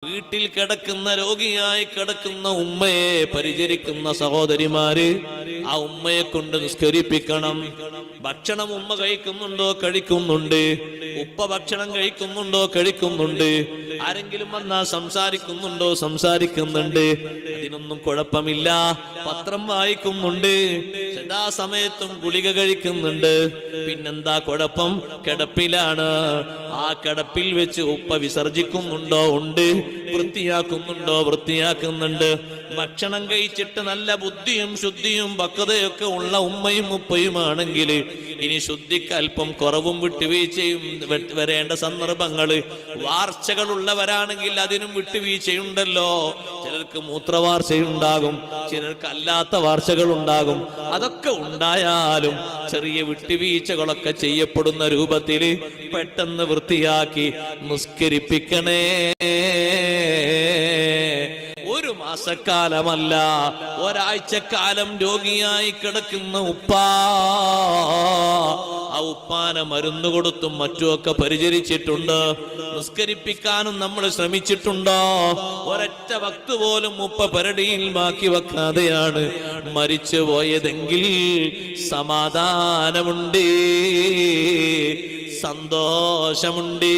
വീട്ടിൽ കിടക്കുന്ന രോഗിയായി കിടക്കുന്ന ഉമ്മയെ പരിചരിക്കുന്ന സഹോദരിമാര് ആ ഉമ്മയെ കൊണ്ട് നിസ്കരിപ്പിക്കണം. ഭക്ഷണം ഉമ്മ കഴിക്കുന്നുണ്ട്, ഉപ്പ ഭക്ഷണം കഴിക്കുന്നുണ്ട്, ആരെങ്കിലും വന്നാ സംസാരിക്കുന്നുണ്ട്, അതിനൊന്നും കുഴപ്പമില്ല. പത്രം വായിക്കുന്നുണ്ട്, സദാസമയത്തും ഗുളിക കഴിക്കുന്നുണ്ട്, പിന്നെന്താ കുഴപ്പം? കിടപ്പിലാണ്. ആ കിടപ്പിൽ വെച്ച് ഉപ്പ വിസർജിക്കുന്നുണ്ടോ? ഉണ്ട്. വൃത്തിയാക്കുന്നുണ്ട്. ഭക്ഷണം കഴിച്ചിട്ട് നല്ല ബുദ്ധിയും ശുദ്ധിയും പക്വതയൊക്കെ ഉള്ള ഉമ്മയും ഉപ്പയുമാണെങ്കിൽ ഇനി ശുദ്ധിക്ക് അല്പം കുറവും വിട്ടുവീഴ്ചയും വരേണ്ട സന്ദർഭങ്ങള്, വാർച്ചകളുള്ളവരാണെങ്കിൽ അതിനും വിട്ടുവീഴ്ചയുണ്ടല്ലോ. ചിലർക്ക് മൂത്രവാർച്ചയുണ്ടാകും, ചിലർക്ക് അല്ലാത്ത വാർച്ചകൾ ഉണ്ടാകും. അതൊക്കെ ഉണ്ടായാലും ചെറിയ വിട്ടുവീഴ്ചകളൊക്കെ ചെയ്യപ്പെടുന്ന രൂപത്തില് പെട്ടെന്ന് വൃത്തിയാക്കി നിസ്കരിപ്പിക്കണേ. ഒരു മാസക്കാലമല്ല, ഒരാഴ്ചക്കാലം രോഗിയായി കിടക്കുന്ന ഉപ്പാ, ആ ഉപ്പാനെ മരുന്ന് കൊടുത്തും മറ്റുമൊക്കെ പരിചരിച്ചിട്ടുണ്ട്. നിസ്കരിപ്പിക്കാനും നമ്മൾ ശ്രമിച്ചിട്ടുണ്ടോ? ഒരൊറ്റ വക്ത് പോലും ഉപ്പ പരടിയിൽ ബാക്കി വെക്കാതെയാണ് മരിച്ചു പോയതെങ്കിൽ സമാധാനമുണ്ട്, സന്തോഷമുണ്ട്.